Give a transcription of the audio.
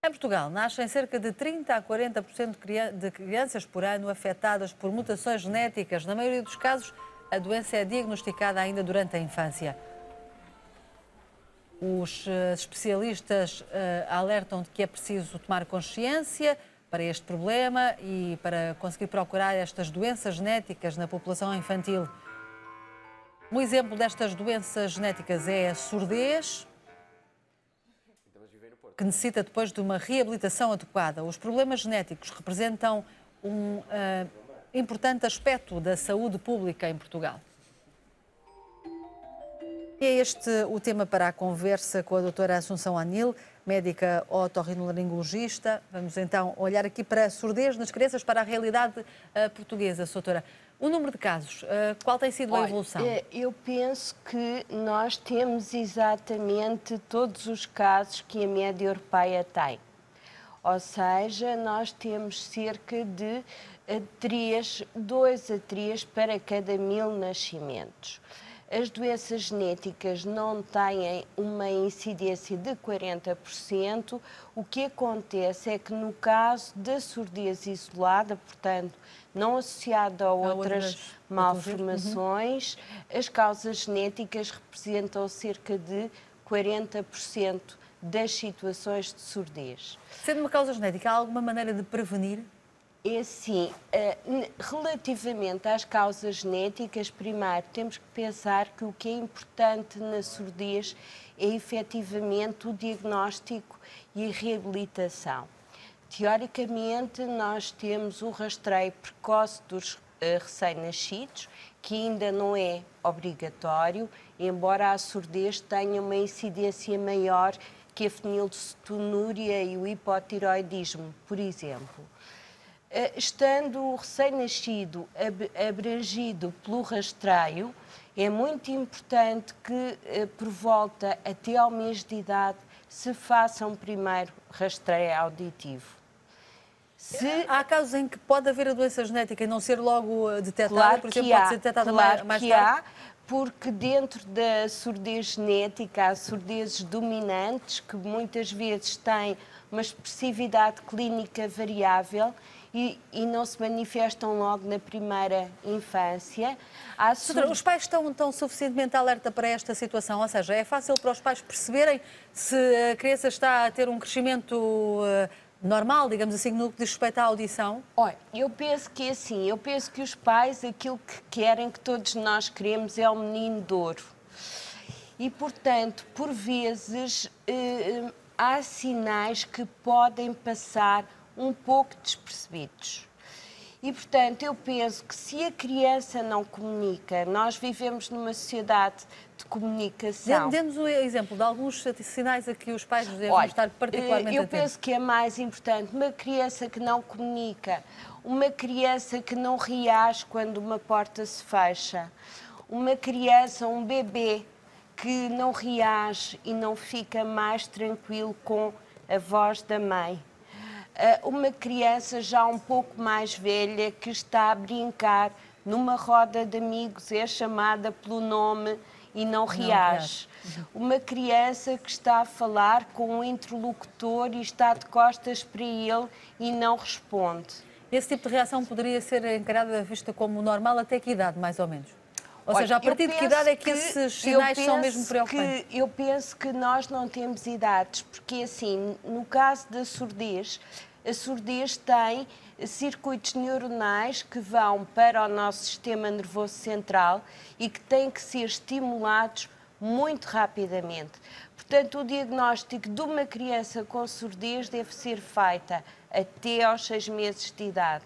Em Portugal, nascem cerca de 30 a 40% de crianças por ano afetadas por mutações genéticas. Na maioria dos casos, a doença é diagnosticada ainda durante a infância. Os especialistas alertam de que é preciso tomar consciência para este problema e para conseguir procurar estas doenças genéticas na população infantil. Um exemplo destas doenças genéticas é a surdez, que necessita depois de uma reabilitação adequada. Os problemas genéticos representam um importante aspecto da saúde pública em Portugal. E é este o tema para a conversa com a doutora Assunção Anil, médica otorrinolaringologista. Vamos então olhar aqui para a surdez nas crianças, para a realidade portuguesa, doutora. O número de casos, qual tem sido a evolução? Eu penso que nós temos exatamente todos os casos que a média europeia tem. Ou seja, nós temos cerca de 2 a 3 para cada 1000 nascimentos. As doenças genéticas não têm uma incidência de 40%. O que acontece é que no caso da surdez isolada, portanto, não associada a outras malformações, as causas genéticas representam cerca de 40% das situações de surdez. Sendo uma causa genética, há alguma maneira de prevenir? É assim, relativamente às causas genéticas, primeiro temos que pensar que o que é importante na surdez é efetivamente o diagnóstico e a reabilitação. Teoricamente, nós temos o rastreio precoce dos recém-nascidos, que ainda não é obrigatório, embora a surdez tenha uma incidência maior que a fenilcetonúria e o hipotiroidismo, por exemplo. Estando o recém-nascido abrangido pelo rastreio, é muito importante que, por volta até ao mês de idade, se faça um primeiro rastreio auditivo. Há casos em que pode haver a doença genética e não ser logo detectada, claro por exemplo, pode ser detectada mais tarde? Há, porque dentro da surdez genética há surdezes dominantes que muitas vezes têm uma expressividade clínica variável e não se manifestam logo na primeira infância. Os pais estão suficientemente alerta para esta situação? Ou seja, é fácil para os pais perceberem se a criança está a ter um crescimento normal, digamos assim, no que diz respeito à audição? Olha, eu penso que é assim, eu penso que os pais aquilo que querem, que todos nós queremos, é o menino de ouro. E, portanto, por vezes há sinais que podem passar um pouco despercebidos. E, portanto, eu penso que se a criança não comunica, nós vivemos numa sociedade de comunicação. Dê-nos o exemplo de alguns sinais a que os pais devem estar particularmente eu atentos. penso que é mais importante uma criança que não comunica, uma criança que não reage quando uma porta se fecha, uma criança, um bebê que não reage e não fica mais tranquilo com a voz da mãe. Uma criança já um pouco mais velha que está a brincar numa roda de amigos, é chamada pelo nome e não reage. Uma criança que está a falar com um interlocutor e está de costas para ele e não responde. Esse tipo de reação poderia ser encarada, vista como normal, até que idade, mais ou menos? Ou seja, a partir de que idade é que esses sinais são mesmo preocupantes? Eu penso que nós não temos idades, porque assim, no caso da surdez, a surdez tem circuitos neuronais que vão para o nosso sistema nervoso central e que têm que ser estimulados muito rapidamente. Portanto, o diagnóstico de uma criança com surdez deve ser feita até aos 6 meses de idade.